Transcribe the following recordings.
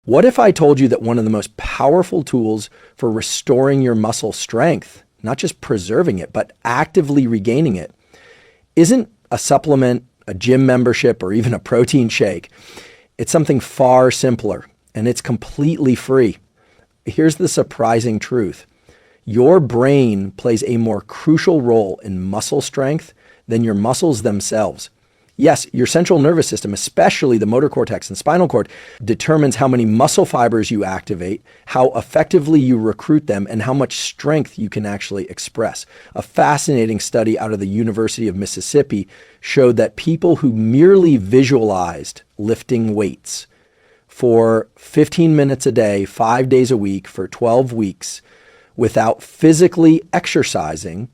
What if I told you that one of the most powerful tools for restoring your muscle strength, not just preserving it, but actively regaining it, isn't a supplement, a gym membership, or even a protein shake? It's something far simpler, and it's completely free. Here's the surprising truth. Your brain plays a more crucial role in muscle strength than your muscles themselves. Yes, your central nervous system, especially the motor cortex and spinal cord, determines how many muscle fibers you activate, how effectively you recruit them, and how much strength you can actually express. A fascinating study out of the University of Mississippi showed that people who merely visualized lifting weights for 15 minutes a day, 5 days a week, for 12 weeks, without physically exercising,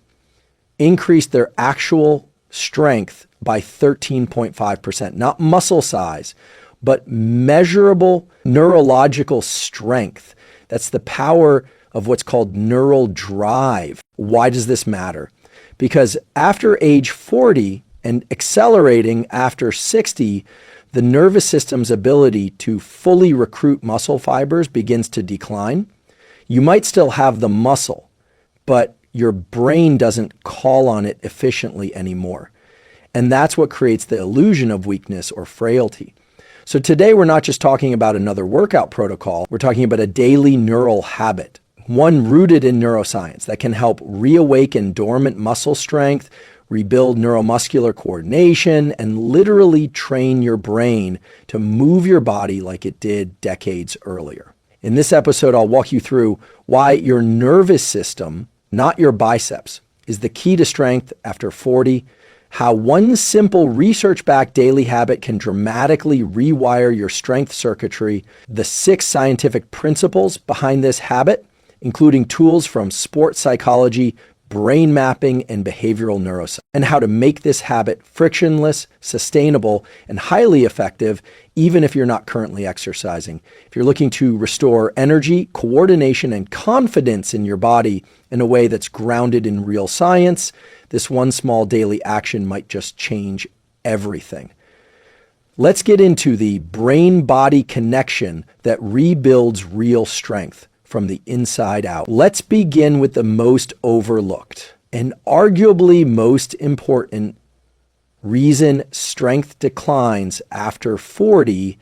increased their actual strength by 13.5%, not muscle size, but measurable neurological strength. That's the power of what's called neural drive. Why does this matter? Because after age 40 and accelerating after 60, the nervous system's ability to fully recruit muscle fibers begins to decline. You might still have the muscle, but your brain doesn't call on it efficiently anymore. And that's what creates the illusion of weakness or frailty. So today we're not just talking about another workout protocol, we're talking about a daily neural habit, one rooted in neuroscience that can help reawaken dormant muscle strength, rebuild neuromuscular coordination, and literally train your brain to move your body like it did decades earlier. In this episode, I'll walk you through why your nervous system, not your biceps, is the key to strength after 40, how one simple research-backed daily habit can dramatically rewire your strength circuitry, the 6 scientific principles behind this habit, including tools from sports psychology, brain mapping, and behavioral neuroscience, and how to make this habit frictionless, sustainable, and highly effective, even if you're not currently exercising. If you're looking to restore energy, coordination, and confidence in your body in a way that's grounded in real science, this one small daily action might just change everything. Let's get into the brain-body connection that rebuilds real strength from the inside out. Let's begin with the most overlooked and arguably most important reason strength declines after 40,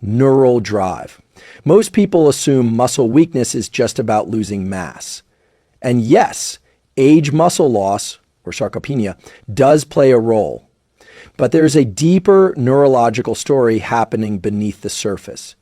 neural drive. Most people assume muscle weakness is just about losing mass. And yes, age muscle loss, or sarcopenia, does play a role. But there's a deeper neurological story happening beneath the surface.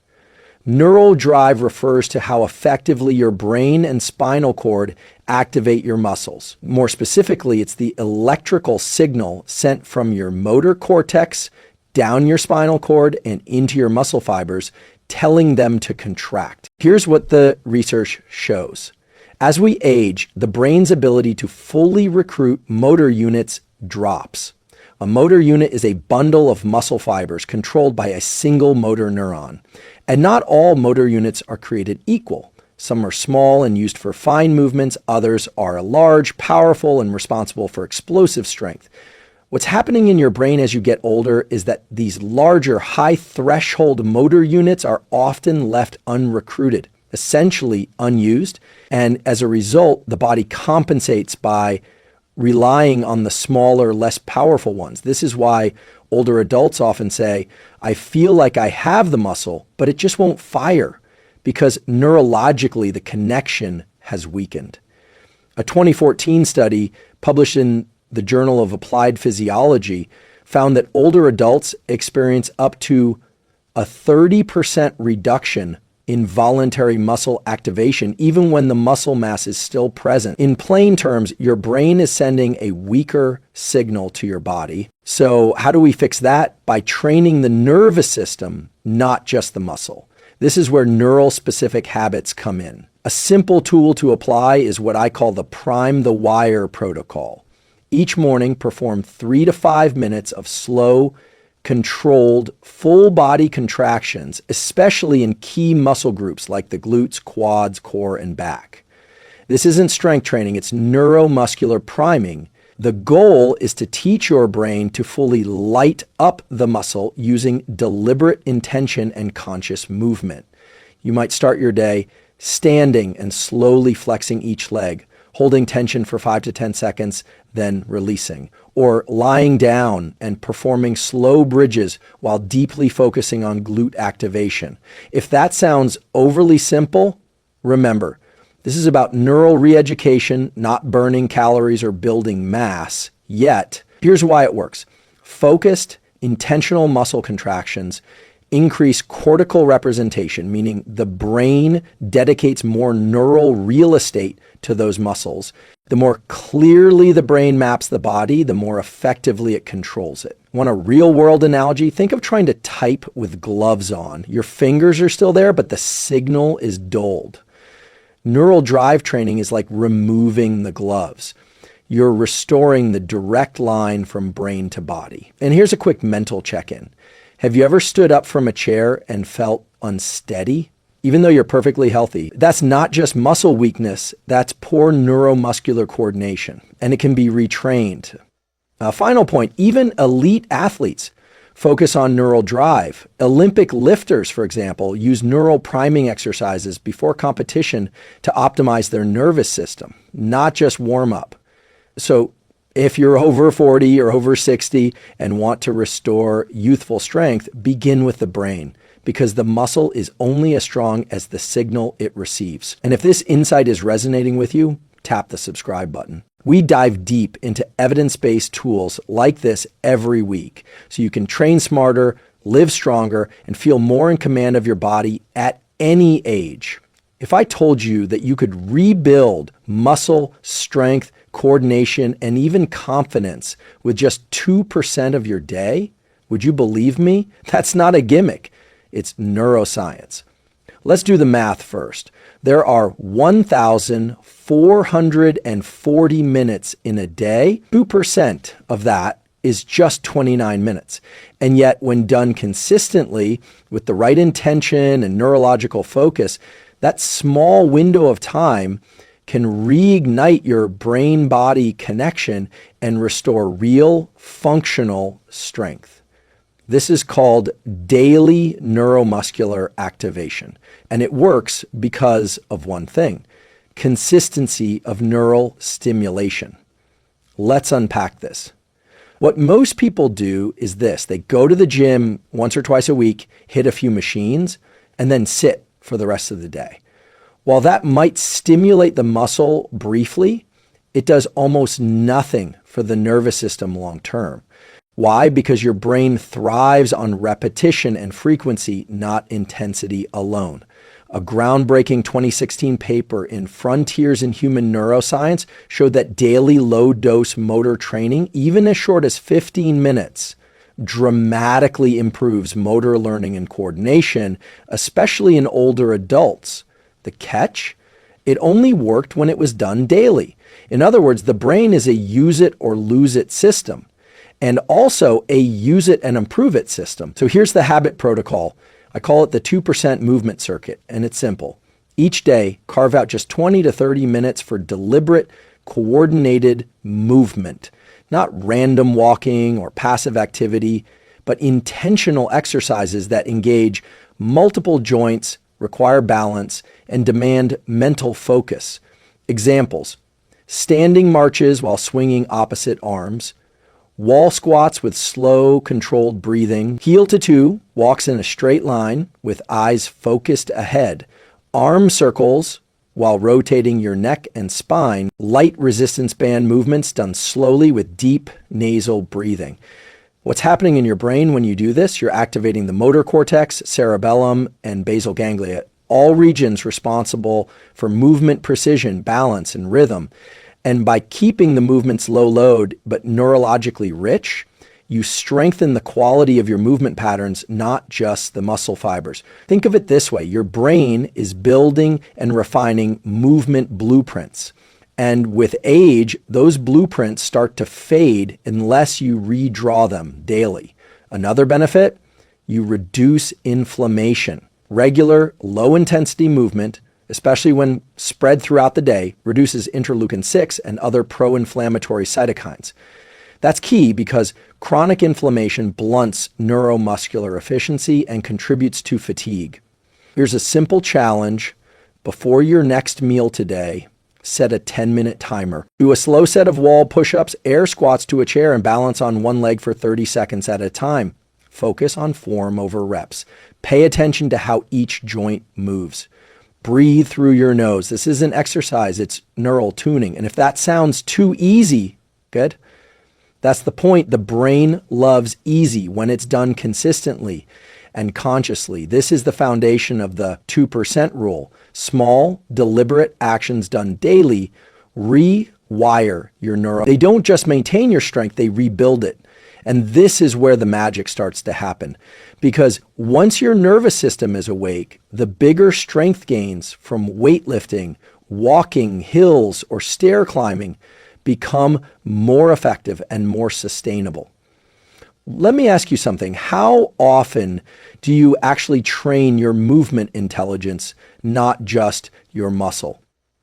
Neural drive refers to how effectively your brain and spinal cord activate your muscles. More specifically, it's the electrical signal sent from your motor cortex down your spinal cord and into your muscle fibers, telling them to contract. Here's what the research shows. As we age, the brain's ability to fully recruit motor units drops. A motor unit is a bundle of muscle fibers controlled by a single motor neuron. And not all motor units are created equal. Some are small and used for fine movements. Others are large, powerful, and responsible for explosive strength. What's happening in your brain as you get older is that these larger, high-threshold motor units are often left unrecruited, essentially unused. And as a result, the body compensates by relying on the smaller, less powerful ones. This is why older adults often say, I feel like I have the muscle, but it just won't fire because neurologically the connection has weakened. A 2014 study published in the Journal of Applied Physiology found that older adults experience up to a 30% reduction in voluntary muscle activation, even when the muscle mass is still present. In plain terms, your brain is sending a weaker signal to your body. So how do we fix that? By training the nervous system, not just the muscle. This is where neural-specific habits come in. A simple tool to apply is what I call the Prime the Wire protocol. Each morning, perform 3 to 5 minutes of slow, controlled, full body contractions, especially in key muscle groups like the glutes, quads, core, and back. This isn't strength training, it's neuromuscular priming. The goal is to teach your brain to fully light up the muscle using deliberate intention and conscious movement. You might start your day standing and slowly flexing each leg, holding tension for 5 to 10 seconds, then releasing. Or lying down and performing slow bridges while deeply focusing on glute activation. If that sounds overly simple, remember, this is about neural re-education, not burning calories or building mass. Yet, here's why it works. Focused, intentional muscle contractions increase cortical representation, meaning the brain dedicates more neural real estate to those muscles. The more clearly the brain maps the body, the more effectively it controls it. Want a real-world analogy? Think of trying to type with gloves on. Your fingers are still there, but the signal is dulled. Neural drive training is like removing the gloves. You're restoring the direct line from brain to body. And here's a quick mental check-in. Have you ever stood up from a chair and felt unsteady? Even though you're perfectly healthy, that's not just muscle weakness, that's poor neuromuscular coordination, and it can be retrained. A final point, even elite athletes focus on neural drive. Olympic lifters, for example, use neural priming exercises before competition to optimize their nervous system, not just warm up. So if you're over 40 or over 60 and want to restore youthful strength, begin with the brain, because the muscle is only as strong as the signal it receives. And if this insight is resonating with you, tap the subscribe button. We dive deep into evidence-based tools like this every week, so you can train smarter, live stronger, and feel more in command of your body at any age. If I told you that you could rebuild muscle, strength, coordination, and even confidence with just 2% of your day, would you believe me? That's not a gimmick. It's neuroscience. Let's do the math first. There are 1,440 minutes in a day. 2% of that is just 29 minutes. And yet, when done consistently with the right intention and neurological focus, that small window of time can reignite your brain-body connection and restore real functional strength. This is called daily neuromuscular activation, and it works because of one thing: consistency of neural stimulation. Let's unpack this. What most people do is this: they go to the gym once or twice a week, hit a few machines, and then sit for the rest of the day. While that might stimulate the muscle briefly, it does almost nothing for the nervous system long term. Why? Because your brain thrives on repetition and frequency, not intensity alone. A groundbreaking 2016 paper in Frontiers in Human Neuroscience showed that daily low-dose motor training, even as short as 15 minutes, dramatically improves motor learning and coordination, especially in older adults. The catch? It only worked when it was done daily. In other words, the brain is a use it or lose it system, and also a use it and improve it system. So here's the habit protocol. I call it the 2% movement circuit, and it's simple. Each day, carve out just 20 to 30 minutes for deliberate, coordinated movement. Not random walking or passive activity, but intentional exercises that engage multiple joints, require balance, and demand mental focus. Examples: standing marches while swinging opposite arms, wall squats with slow, controlled breathing, heel to two, walks in a straight line with eyes focused ahead, arm circles while rotating your neck and spine, light resistance band movements done slowly with deep nasal breathing. What's happening in your brain when you do this? You're activating the motor cortex, cerebellum, and basal ganglia, all regions responsible for movement precision, balance, and rhythm. And by keeping the movements low load but neurologically rich, you strengthen the quality of your movement patterns, not just the muscle fibers. Think of it this way: your brain is building and refining movement blueprints. And with age, those blueprints start to fade unless you redraw them daily. Another benefit: you reduce inflammation. Regular, low-intensity movement, especially when spread throughout the day, reduces interleukin-6 and other pro-inflammatory cytokines. That's key because chronic inflammation blunts neuromuscular efficiency and contributes to fatigue. Here's a simple challenge. Before your next meal today, set a 10-minute timer. Do a slow set of wall push-ups, air squats to a chair, and balance on one leg for 30 seconds at a time. Focus on form over reps. Pay attention to how each joint moves. Breathe through your nose. This isn't exercise, it's neural tuning. And if that sounds too easy, good. That's the point. The brain loves easy when it's done consistently and consciously. This is the foundation of the 2% rule. Small, deliberate actions done daily rewire your neural. They don't just maintain your strength, they rebuild it. And this is where the magic starts to happen. Because once your nervous system is awake, the bigger strength gains from weightlifting, walking, hills, or stair climbing become more effective and more sustainable. Let me ask you something. How often do you actually train your movement intelligence, not just your muscle?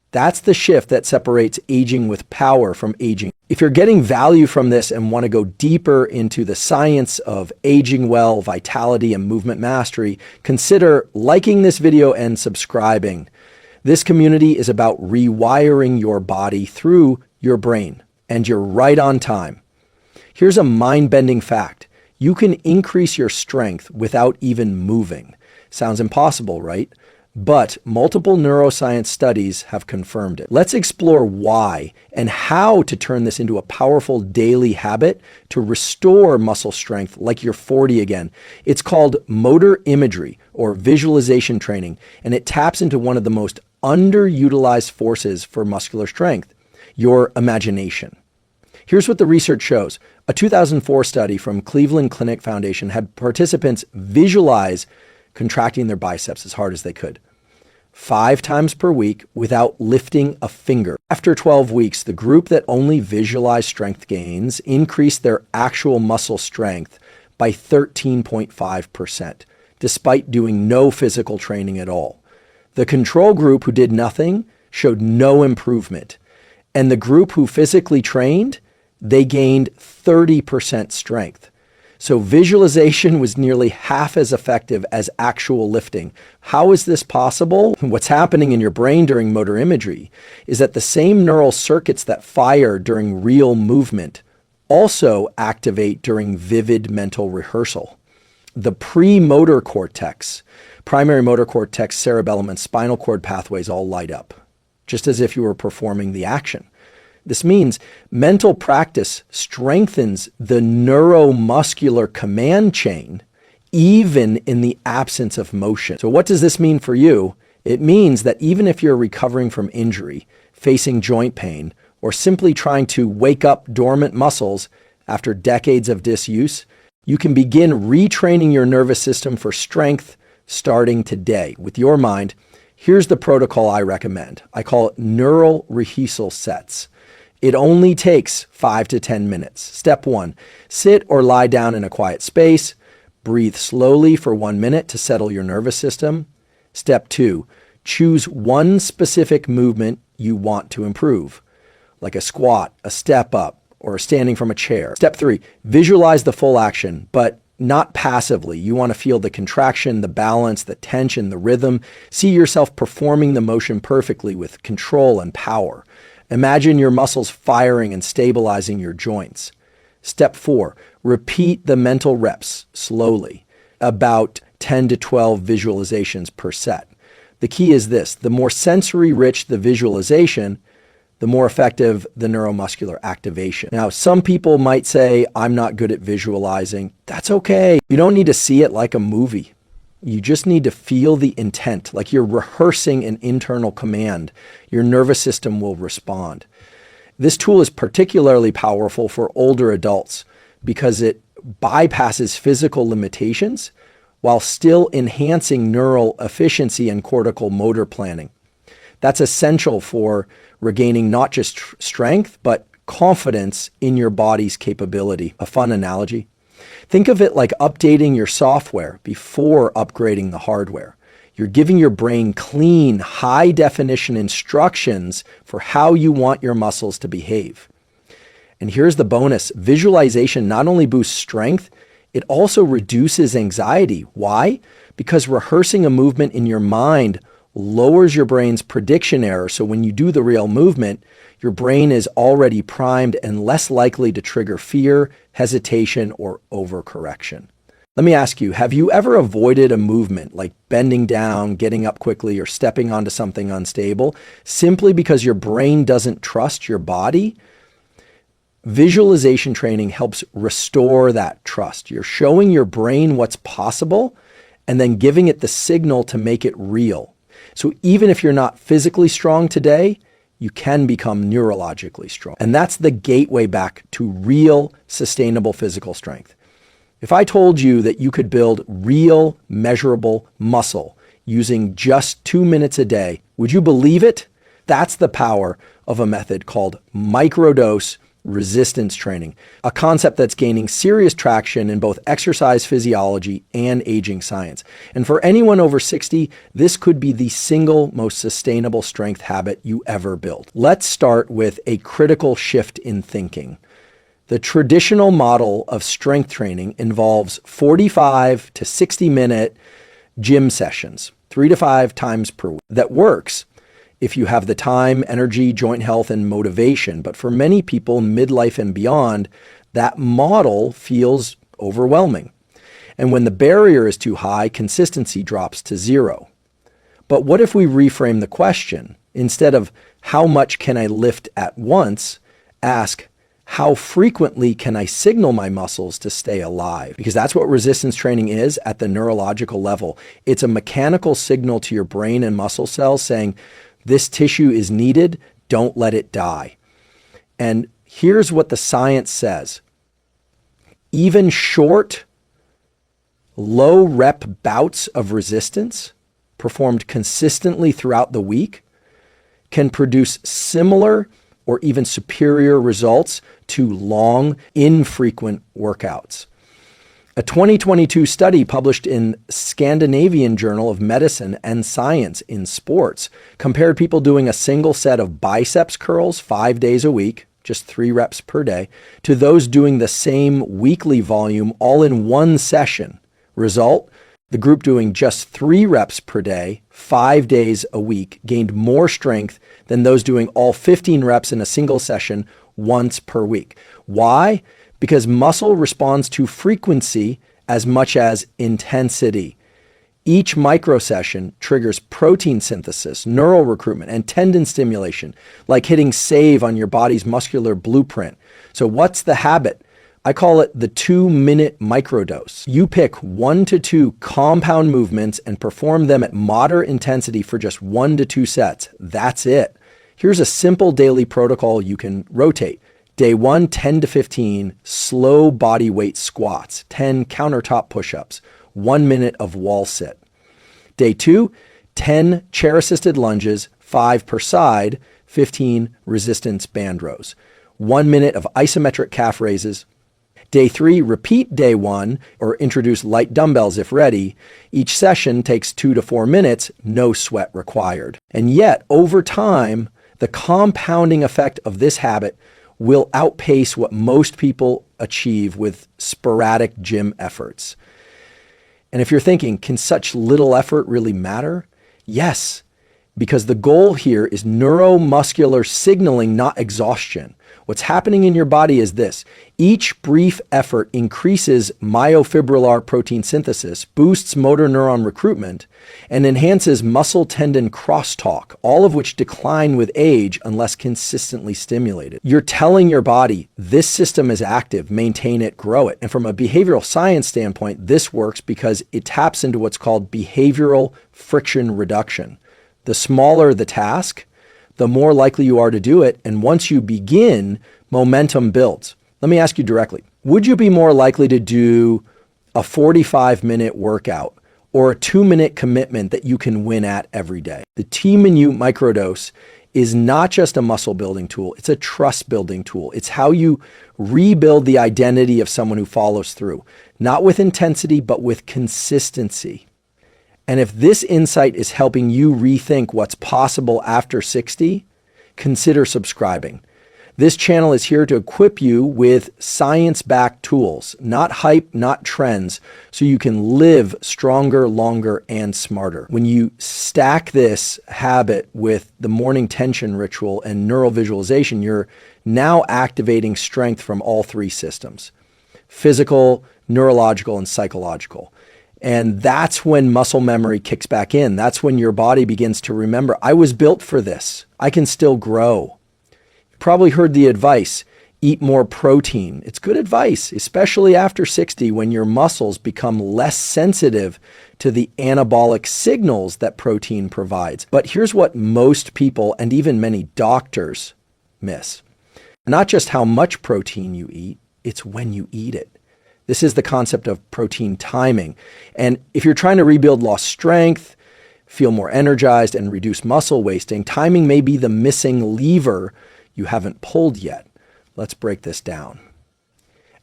That's the shift that separates aging with power from aging. If you're getting value from this and want to go deeper into the science of aging well, vitality, and movement mastery, consider liking this video and subscribing. This community is about rewiring your body through your brain, and you're right on time. Here's a mind-bending fact. You can increase your strength without even moving. Sounds impossible, right? But multiple neuroscience studies have confirmed it. Let's explore why and how to turn this into a powerful daily habit to restore muscle strength like you're 40 again. It's called motor imagery or visualization training, and it taps into one of the most underutilized forces for muscular strength, your imagination. Here's what the research shows. A 2004 study from Cleveland Clinic Foundation had participants visualize contracting their biceps as hard as they could, 5 times per week without lifting a finger. After 12 weeks, the group that only visualized strength gains increased their actual muscle strength by 13.5%, despite doing no physical training at all. The control group who did nothing showed no improvement. And the group who physically trained, they gained 30% strength. So visualization was nearly half as effective as actual lifting. How is this possible? What's happening in your brain during motor imagery is that the same neural circuits that fire during real movement also activate during vivid mental rehearsal. The premotor cortex, primary motor cortex, cerebellum, and spinal cord pathways all light up, just as if you were performing the action. This means mental practice strengthens the neuromuscular command chain, even in the absence of motion. So what does this mean for you? It means that even if you're recovering from injury, facing joint pain, or simply trying to wake up dormant muscles after decades of disuse, you can begin retraining your nervous system for strength starting today. With your mind, here's the protocol I recommend. I call it neural rehearsal sets. It only takes 5 to 10 minutes. Step 1, sit or lie down in a quiet space. Breathe slowly for 1 minute to settle your nervous system. Step 2, choose one specific movement you want to improve, like a squat, a step up, or standing from a chair. Step 3, visualize the full action, but not passively. You want to feel the contraction, the balance, the tension, the rhythm. See yourself performing the motion perfectly with control and power. Imagine your muscles firing and stabilizing your joints. Step 4, repeat the mental reps slowly, about 10 to 12 visualizations per set. The key is this: the more sensory rich the visualization, the more effective the neuromuscular activation. Now, some people might say, I'm not good at visualizing. That's okay. You don't need to see it like a movie. You just need to feel the intent, like you're rehearsing an internal command. Your nervous system will respond. This tool is particularly powerful for older adults because it bypasses physical limitations while still enhancing neural efficiency and cortical motor planning. That's essential for regaining not just strength, but confidence in your body's capability. A fun analogy. Think of it like updating your software before upgrading the hardware. You're giving your brain clean, high-definition instructions for how you want your muscles to behave. And here's the bonus. Visualization not only boosts strength, It also reduces anxiety. Why? Because rehearsing a movement in your mind lowers your brain's prediction error. So when you do the real movement, your brain is already primed and less likely to trigger fear, hesitation, or overcorrection. Let me ask you, have you ever avoided a movement like bending down, getting up quickly, or stepping onto something unstable simply because your brain doesn't trust your body? Visualization training helps restore that trust. You're showing your brain what's possible and then giving it the signal to make it real. So even if you're not physically strong today, you can become neurologically strong. And that's the gateway back to real, sustainable physical strength. If I told you that you could build real, measurable muscle using just 2 minutes a day, would you believe it? That's the power of a method called microdose resistance training, a concept that's gaining serious traction in both exercise physiology and aging science. And for anyone over 60, this could be the single most sustainable strength habit you ever build. Let's start with a critical shift in thinking. The traditional model of strength training involves 45 to 60-minute gym sessions, 3 to 5 times per week. That works if you have the time, energy, joint health, and motivation. But for many people, midlife and beyond, that model feels overwhelming. And when the barrier is too high, consistency drops to 0. But what if we reframe the question? Instead of how much can I lift at once, ask, how frequently can I signal my muscles to stay alive? Because that's what resistance training is at the neurological level. It's a mechanical signal to your brain and muscle cells saying, this tissue is needed, don't let it die. And here's what the science says. Even short, low rep bouts of resistance performed consistently throughout the week can produce similar or even superior results to long, infrequent workouts. A 2022 study published in Scandinavian Journal of Medicine and Science in Sports compared people doing a single set of biceps curls 5 days a week, just 3 reps per day, to those doing the same weekly volume all in one session. Result, the group doing just 3 reps per day, 5 days a week, gained more strength than those doing all 15 reps in a single session once per week. Why? Because muscle responds to frequency as much as intensity. Each microsession triggers protein synthesis, neural recruitment, and tendon stimulation, like hitting save on your body's muscular blueprint. So what's the habit? I call it the 2-minute microdose. You pick 1 to 2 compound movements and perform them at moderate intensity for just 1 to 2 sets. That's it. Here's a simple daily protocol you can rotate. Day 1, 10 to 15 slow body weight squats, 10 countertop push-ups, 1 minute of wall sit. Day 2, 10 chair-assisted lunges, 5 per side, 15 resistance band rows, 1 minute of isometric calf raises. Day 3, repeat day 1 or introduce light dumbbells if ready. Each session takes 2 to 4 minutes, no sweat required. And yet, over time, the compounding effect of this habit will outpace what most people achieve with sporadic gym efforts. And if you're thinking, can such little effort really matter? Yes, because the goal here is neuromuscular signaling, not exhaustion. What's happening in your body is this. Each brief effort increases myofibrillar protein synthesis, boosts motor neuron recruitment, and enhances muscle tendon crosstalk, all of which decline with age unless consistently stimulated. You're telling your body, this system is active, maintain it, grow it. And from a behavioral science standpoint, this works because it taps into what's called behavioral friction reduction. The smaller the task, the more likely you are to do it. And once you begin, momentum builds. Let me ask you directly, would you be more likely to do a 45-minute workout or a 2-minute commitment that you can win at every day? The T-Minute microdose is not just a muscle building tool, it's a trust building tool. It's how you rebuild the identity of someone who follows through, not with intensity, but with consistency. And if this insight is helping you rethink what's possible after 60, consider subscribing. This channel is here to equip you with science-backed tools, not hype, not trends, so you can live stronger, longer, and smarter. When you stack this habit with the morning tension ritual and neural visualization, you're now activating strength from all three systems: physical, neurological, and psychological. And that's when muscle memory kicks back in. That's when your body begins to remember, I was built for this. I can still grow. You probably heard the advice, eat more protein. It's good advice, especially after 60, when your muscles become less sensitive to the anabolic signals that protein provides. But here's what most people, and even many doctors, miss. Not just how much protein you eat, it's when you eat it. This is the concept of protein timing. And if you're trying to rebuild lost strength, feel more energized, and reduce muscle wasting, timing may be the missing lever you haven't pulled yet. Let's break this down.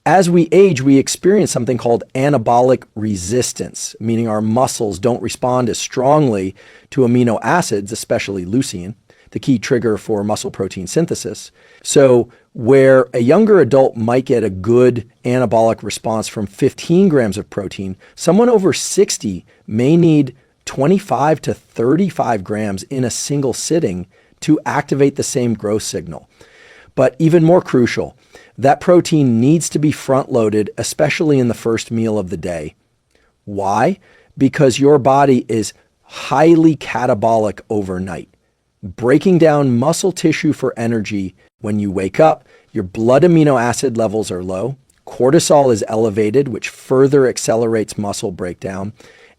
As we age, we experience something called anabolic resistance, meaning our muscles don't respond as strongly to amino acids, especially leucine, the key trigger for muscle protein synthesis. So where a younger adult might get a good anabolic response from 15 grams of protein, someone over 60 may need 25 to 35 grams in a single sitting to activate the same growth signal. But even more crucial, that protein needs to be front-loaded, especially in the first meal of the day. Why? Because your body is highly catabolic overnight, breaking down muscle tissue for energy. When you wake up, your blood amino acid levels are low, cortisol is elevated, which further accelerates muscle breakdown,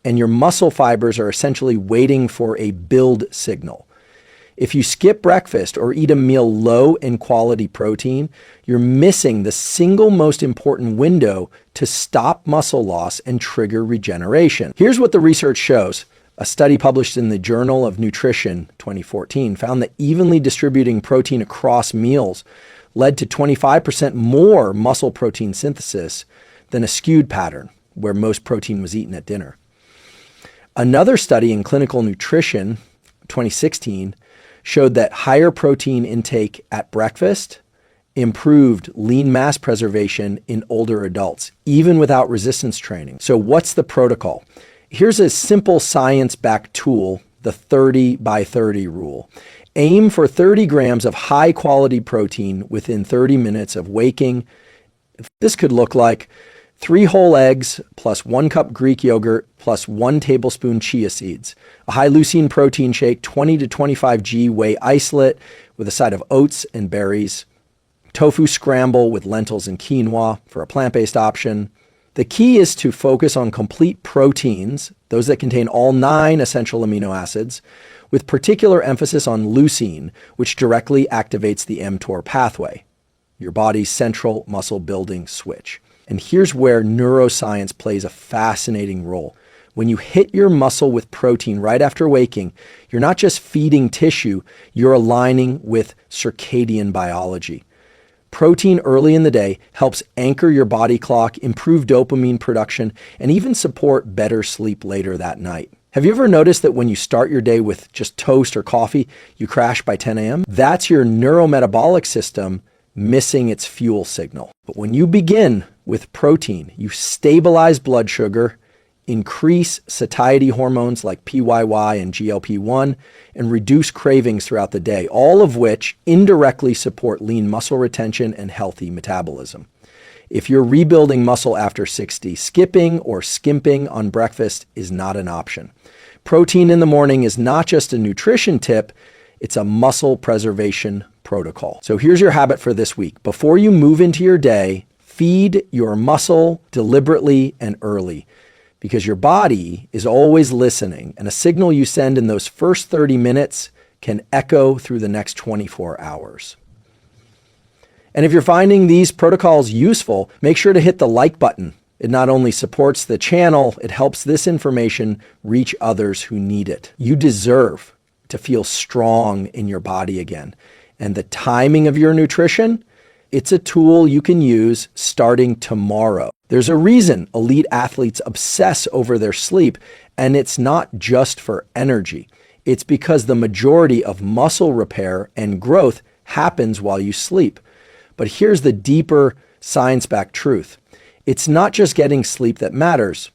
and your muscle fibers are essentially waiting for a build signal. If you skip breakfast or eat a meal low in quality protein, you're missing the single most important window to stop muscle loss and trigger regeneration. Here's what the research shows. A study published in the Journal of Nutrition 2014 found that evenly distributing protein across meals led to 25% more muscle protein synthesis than a skewed pattern where most protein was eaten at dinner. Another study in Clinical Nutrition 2016 showed that higher protein intake at breakfast improved lean mass preservation in older adults, even without resistance training. So what's the protocol? Here's a simple science-backed tool, the 30 by 30 rule. Aim for 30 grams of high-quality protein within 30 minutes of waking. This could look like 3 whole eggs plus 1 cup Greek yogurt plus 1 tablespoon chia seeds, a high leucine protein shake, 20 to 25 g whey isolate with a side of oats and berries, tofu scramble with lentils and quinoa for a plant-based option. The key is to focus on complete proteins, those that contain all 9 essential amino acids, with particular emphasis on leucine, which directly activates the mTOR pathway, your body's central muscle building switch. And here's where neuroscience plays a fascinating role. When you hit your muscle with protein right after waking, you're not just feeding tissue, you're aligning with circadian biology. Protein early in the day helps anchor your body clock, improve dopamine production, and even support better sleep later that night. Have you ever noticed that when you start your day with just toast or coffee, you crash by 10 a.m.? That's your neurometabolic system missing its fuel signal. But when you begin with protein, you stabilize blood sugar, increase satiety hormones like PYY and GLP-1, and reduce cravings throughout the day, all of which indirectly support lean muscle retention and healthy metabolism. If you're rebuilding muscle after 60, skipping or skimping on breakfast is not an option. Protein in the morning is not just a nutrition tip, it's a muscle preservation protocol. So here's your habit for this week. Before you move into your day, feed your muscle deliberately and early, because your body is always listening, and a signal you send in those first 30 minutes can echo through the next 24 hours. And if you're finding these protocols useful, make sure to hit the like button. It not only supports the channel, it helps this information reach others who need it. You deserve to feel strong in your body again. And the timing of your nutrition, it's a tool you can use starting tomorrow. There's a reason elite athletes obsess over their sleep, and it's not just for energy. It's because the majority of muscle repair and growth happens while you sleep. But here's the deeper science-backed truth. It's not just getting sleep that matters.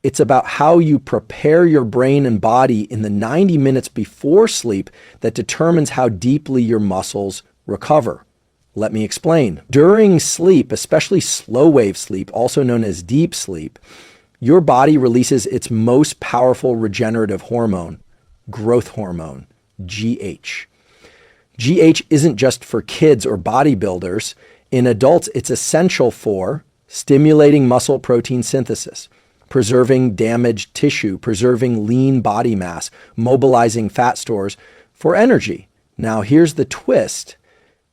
It's about how you prepare your brain and body in the 90 minutes before sleep that determines how deeply your muscles recover. Let me explain. During sleep, especially slow wave sleep, also known as deep sleep, your body releases its most powerful regenerative hormone, growth hormone, GH. GH isn't just for kids or bodybuilders. In adults, it's essential for stimulating muscle protein synthesis, preserving damaged tissue, preserving lean body mass, mobilizing fat stores for energy. Now, here's the twist.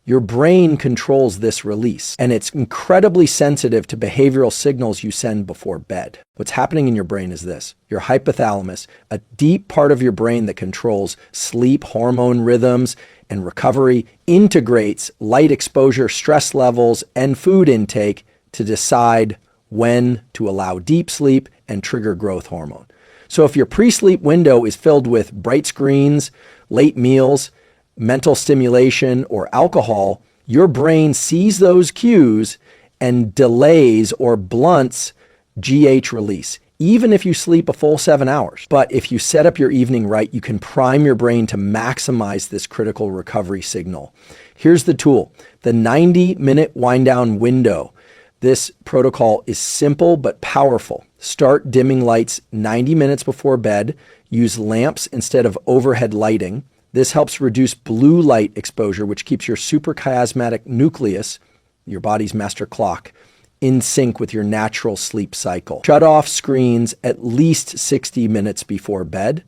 Your brain controls this release, and it's incredibly sensitive to behavioral signals you send before bed. What's happening in your brain is this. Your hypothalamus, a deep part of your brain that controls sleep, hormone rhythms, and recovery, integrates light exposure, stress levels, and food intake to decide when to allow deep sleep and trigger growth hormone. So if your pre-sleep window is filled with bright screens, late meals, mental stimulation, or alcohol, your brain sees those cues and delays or blunts GH release, even if you sleep a full 7 hours. But if you set up your evening right, you can prime your brain to maximize this critical recovery signal. Here's the tool, the 90-minute wind-down window. This protocol is simple but powerful. Start dimming lights 90 minutes before bed. Use lamps instead of overhead lighting. This helps reduce blue light exposure, which keeps your suprachiasmatic nucleus, your body's master clock, in sync with your natural sleep cycle. Shut off screens at least 60 minutes before bed,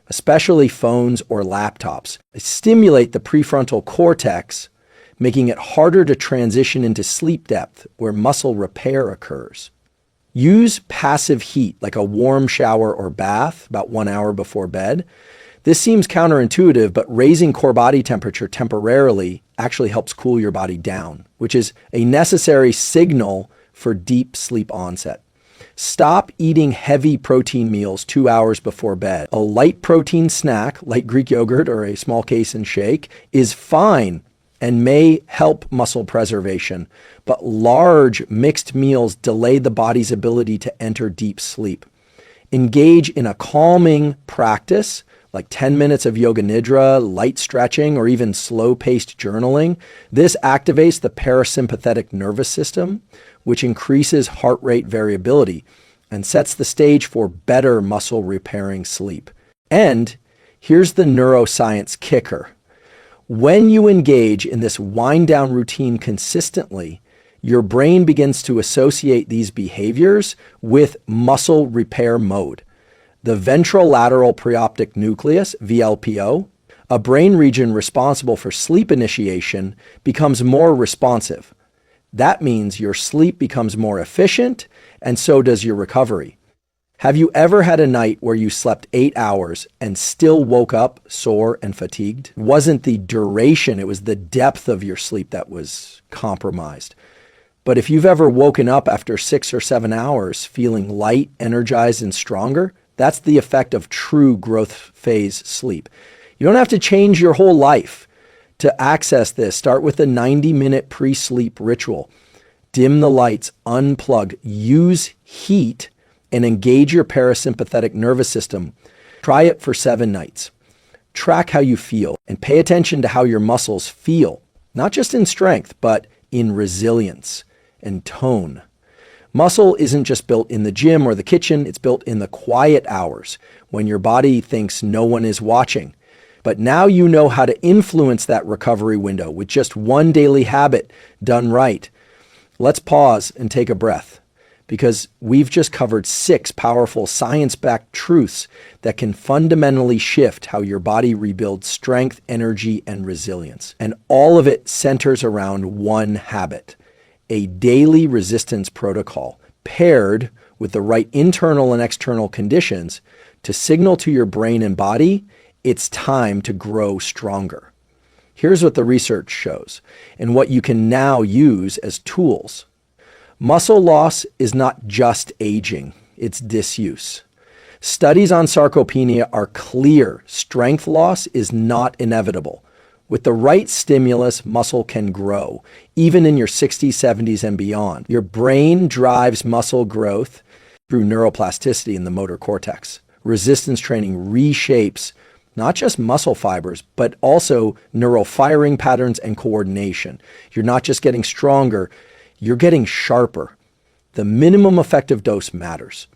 especially phones or laptops. Stimulate the prefrontal cortex, making it harder to transition into sleep depth where muscle repair occurs. Use passive heat, like a warm shower or bath, about 1 hour before bed. This seems counterintuitive, but raising core body temperature temporarily actually helps cool your body down, which is a necessary signal for deep sleep onset. Stop eating heavy protein meals 2 hours before bed. A light protein snack, like Greek yogurt or a small casein shake, is fine and may help muscle preservation, but large mixed meals delay the body's ability to enter deep sleep. Engage in a calming practice, like 10 minutes of yoga nidra, light stretching, or even slow-paced journaling. This activates the parasympathetic nervous system, which increases heart rate variability and sets the stage for better muscle repairing sleep. And here's the neuroscience kicker. When you engage in this wind-down routine consistently, your brain begins to associate these behaviors with muscle repair mode. The ventrolateral preoptic nucleus, VLPO, a brain region responsible for sleep initiation, becomes more responsive. That means your sleep becomes more efficient, and so does your recovery. Have you ever had a night where you slept 8 hours and still woke up sore and fatigued? It wasn't the duration, it was the depth of your sleep that was compromised. But if you've ever woken up after 6 or 7 hours feeling light, energized, and stronger, that's the effect of true growth phase sleep. You don't have to change your whole life to access this. Start with a 90-minute pre-sleep ritual. Dim the lights, unplug, use heat, and engage your parasympathetic nervous system. Try it for 7 nights. Track how you feel and pay attention to how your muscles feel, not just in strength, but in resilience and tone. Muscle isn't just built in the gym or the kitchen, it's built in the quiet hours when your body thinks no one is watching. But now you know how to influence that recovery window with just one daily habit done right. Let's pause and take a breath, because we've just covered 6 powerful science-backed truths that can fundamentally shift how your body rebuilds strength, energy, and resilience. And all of it centers around one habit: a daily resistance protocol paired with the right internal and external conditions to signal to your brain and body it's time to grow stronger. Here's what the research shows and what you can now use as tools. Muscle loss is not just aging, it's disuse. Studies on sarcopenia are clear. Strength loss is not inevitable. With the right stimulus, muscle can grow, even in your 60s, 70s, and beyond. Your brain drives muscle growth through neuroplasticity in the motor cortex. Resistance training reshapes not just muscle fibers, but also neural firing patterns and coordination. You're not just getting stronger, you're getting sharper. The minimum effective dose matters.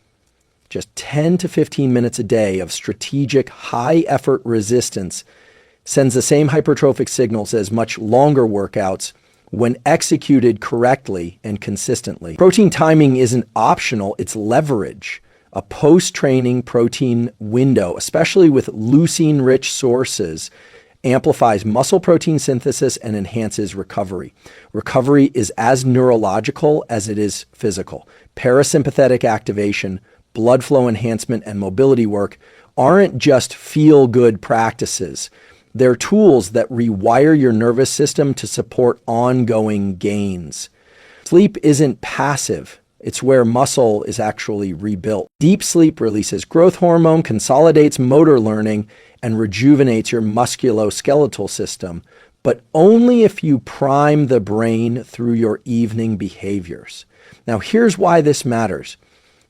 Just 10 to 15 minutes a day of strategic, high-effort resistance sends the same hypertrophic signals as much longer workouts when executed correctly and consistently. Protein timing isn't optional, it's leverage. A post-training protein window, especially with leucine-rich sources, amplifies muscle protein synthesis and enhances recovery. Recovery is as neurological as it is physical. Parasympathetic activation, blood flow enhancement, and mobility work aren't just feel-good practices. They're tools that rewire your nervous system to support ongoing gains. Sleep isn't passive. It's where muscle is actually rebuilt. Deep sleep releases growth hormone, consolidates motor learning, and rejuvenates your musculoskeletal system, but only if you prime the brain through your evening behaviors. Now, here's why this matters.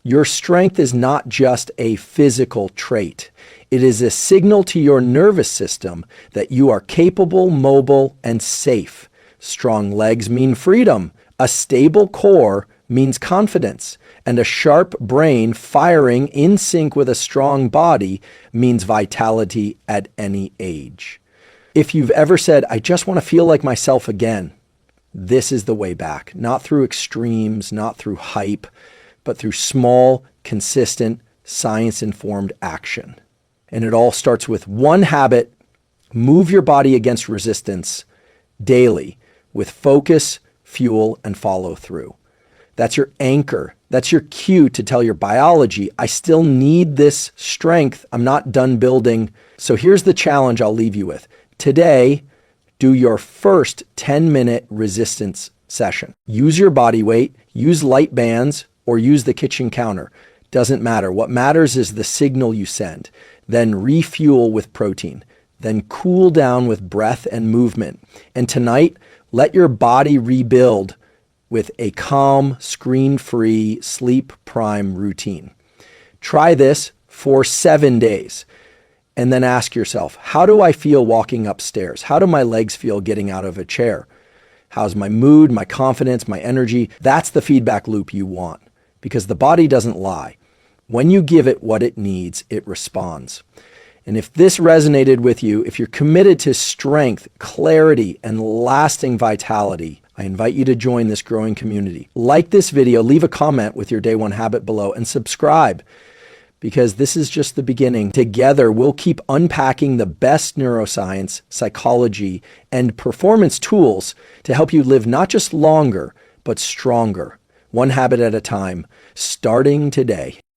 Your strength is not just a physical trait. It is a signal to your nervous system that you are capable, mobile, and safe. Strong legs mean freedom. A stable core means confidence, and a sharp brain firing in sync with a strong body means vitality at any age. If you've ever said, I just want to feel like myself again, this is the way back. Not through extremes, not through hype, but through small, consistent, science-informed action. And it all starts with one habit: move your body against resistance daily with focus, fuel, and follow through. That's your anchor. That's your cue to tell your biology, I still need this strength. I'm not done building. So here's the challenge I'll leave you with. Today, do your first 10-minute resistance session. Use your body weight, use light bands, or use the kitchen counter. Doesn't matter. What matters is the signal you send. Then refuel with protein. Then cool down with breath and movement. And tonight, let your body rebuild with a calm, screen-free, sleep-prime routine. Try this for 7 days, and then ask yourself, how do I feel walking upstairs? How do my legs feel getting out of a chair? How's my mood, my confidence, my energy? That's the feedback loop you want, because the body doesn't lie. When you give it what it needs, it responds. And if this resonated with you, if you're committed to strength, clarity, and lasting vitality, I invite you to join this growing community. Like this video, leave a comment with your day one habit below, and subscribe, because this is just the beginning. Together, we'll keep unpacking the best neuroscience, psychology, and performance tools to help you live not just longer, but stronger, one habit at a time, starting today.